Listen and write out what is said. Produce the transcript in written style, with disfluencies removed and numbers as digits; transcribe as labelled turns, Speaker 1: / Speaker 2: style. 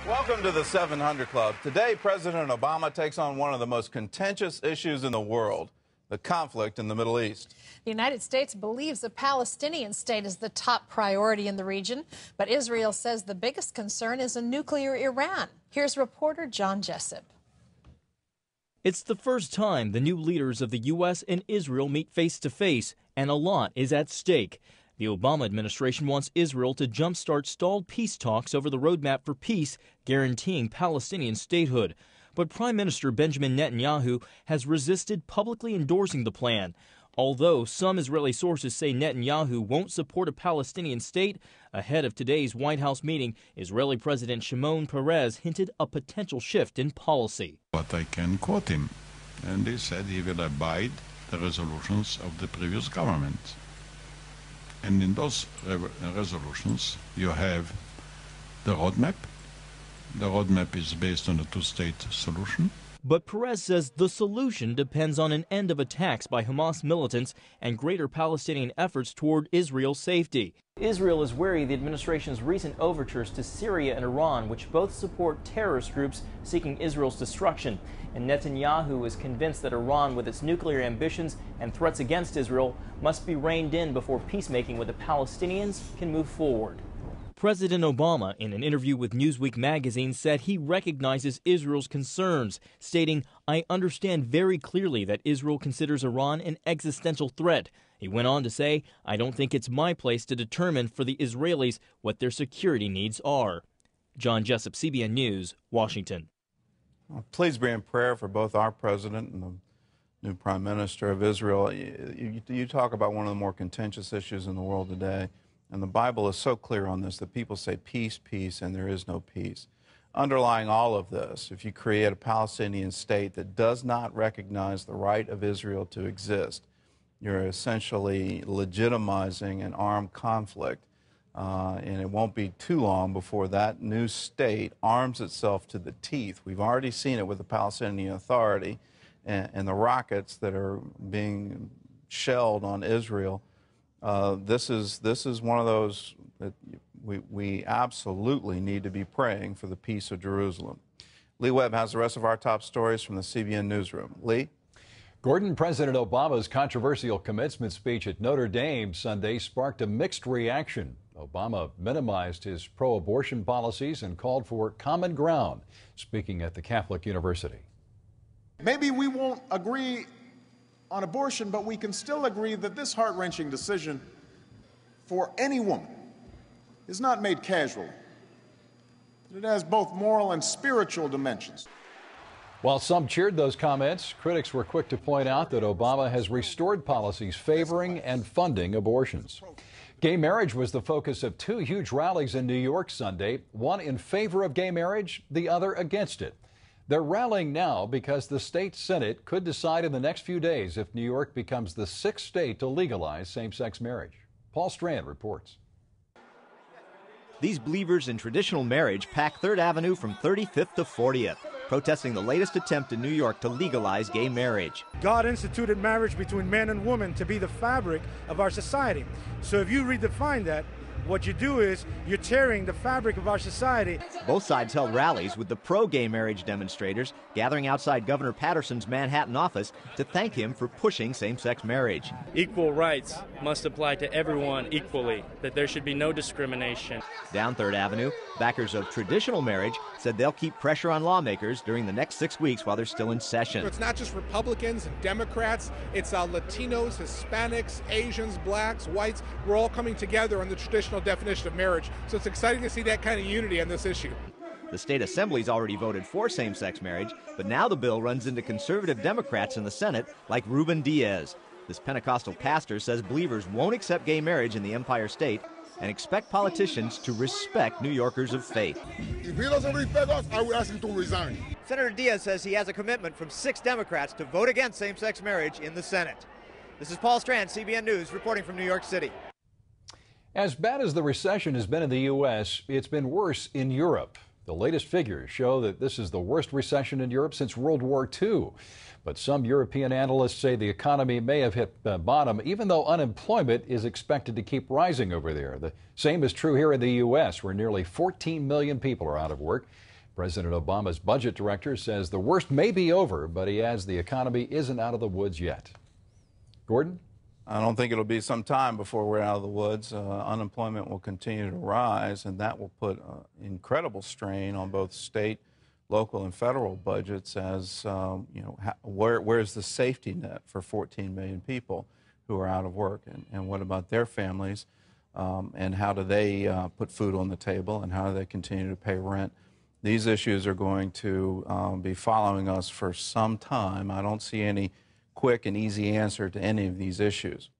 Speaker 1: Welcome to the 700 Club. Today, President Obama takes on one of the most contentious issues in the world, the conflict in the Middle East.
Speaker 2: The United States believes a Palestinian state is the top priority in the region, but Israel says the biggest concern is a nuclear Iran. Here's reporter John Jessup.
Speaker 3: It's the first time the new leaders of the U.S. and Israel meet face-to-face, and a lot is at stake. The Obama administration wants Israel to jumpstart stalled peace talks over the roadmap for peace, guaranteeing Palestinian statehood. But Prime Minister Benjamin Netanyahu has resisted publicly endorsing the plan. Although some Israeli sources say Netanyahu won't support a Palestinian state, ahead of today's White House meeting, Israeli President Shimon Peres hinted a potential shift in policy.
Speaker 4: But I can quote him, and he said he will abide the resolutions of the previous government. And in those resolutions, you have the roadmap. The roadmap is based on a two-state solution.
Speaker 3: But Peres says the solution depends on an end of attacks by Hamas militants and greater Palestinian efforts toward Israel's safety. Israel is wary of the administration's recent overtures to Syria and Iran, which both support terrorist groups seeking Israel's destruction. And Netanyahu is convinced that Iran, with its nuclear ambitions and threats against Israel, must be reined in before peacemaking with the Palestinians can move forward. President Obama, in an interview with Newsweek magazine, said he recognizes Israel's concerns, stating, "I understand very clearly that Israel considers Iran an existential threat." He went on to say, "I don't think it's my place to determine for the Israelis what their security needs are." John Jessup, CBN News, Washington.
Speaker 1: Please be in prayer for both our president and the new prime minister of Israel. You talk about one of the more contentious issues in the world today. And the Bible is so clear on this that people say peace, peace, and there is no peace. Underlying all of this, if you create a Palestinian state that does not recognize the right of Israel to exist, you're essentially legitimizing an armed conflict. And it won't be too long before that new state arms itself to the teeth. We've already seen it with the Palestinian Authority and the rockets that are being shelled on Israel. This is one of those that we absolutely need to be praying for the peace of Jerusalem. Lee Webb has the rest of our top stories from the CBN Newsroom. Lee?
Speaker 5: Gordon, President Obama's controversial commencement speech at Notre Dame Sunday sparked a mixed reaction. Obama minimized his pro-abortion policies and called for common ground, speaking at the Catholic University.
Speaker 6: Maybe we won't agree on abortion, but we can still agree that this heart-wrenching decision for any woman is not made casually. It has both moral and spiritual dimensions.
Speaker 5: While some cheered those comments, critics were quick to point out that Obama has restored policies favoring and funding abortions. Gay marriage was the focus of two huge rallies in New York Sunday, one in favor of gay marriage, the other against it. They're rallying now because the state Senate could decide in the next few days if New York becomes the sixth state to legalize same-sex marriage. Paul Strand reports.
Speaker 7: These believers in traditional marriage pack 3rd Avenue from 35th to 40th, protesting the latest attempt in New York to legalize gay marriage.
Speaker 8: God instituted marriage between man and woman to be the fabric of our society. So if you redefine that, what you do is you're tearing the fabric of our society.
Speaker 7: Both sides held rallies with the pro-gay marriage demonstrators gathering outside Governor Patterson's Manhattan office to thank him for pushing same-sex marriage.
Speaker 9: Equal rights must apply to everyone equally, that there should be no discrimination.
Speaker 7: Down 3rd Avenue, backers of traditional marriage said they'll keep pressure on lawmakers during the next 6 weeks while they're still in session.
Speaker 10: It's not just Republicans and Democrats, it's Latinos, Hispanics, Asians, blacks, whites. We're all coming together on the traditional definition of marriage. So it's exciting to see that kind of unity on this issue.
Speaker 7: The state assembly's already voted for same-sex marriage, but now the bill runs into conservative Democrats in the Senate like Ruben Diaz. This Pentecostal pastor says believers won't accept gay marriage in the Empire State and expect politicians to respect New Yorkers of faith.
Speaker 11: If he doesn't respect us, I will ask him to resign.
Speaker 7: Senator Diaz says he has a commitment from 6 Democrats to vote against same-sex marriage in the Senate. This is Paul Strand, CBN News, reporting from New York City.
Speaker 5: As bad as the recession has been in the U.S., it's been worse in Europe. The latest figures show that this is the worst recession in Europe since World War II. But some European analysts say the economy may have hit bottom, even though unemployment is expected to keep rising over there. The same is true here in the U.S., where nearly 14 million people are out of work. President Obama's budget director says the worst may be over, but he adds the economy isn't out of the woods yet. Gordon?
Speaker 1: I don't think it'll be some time before we're out of the woods. Unemployment will continue to rise, and that will put incredible strain on both state, local, and federal budgets as, where's the safety net for 14 million people who are out of work? And what about their families? And how do they put food on the table, and how do they continue to pay rent? These issues are going to be following us for some time. I don't see any quick and easy answer to any of these issues.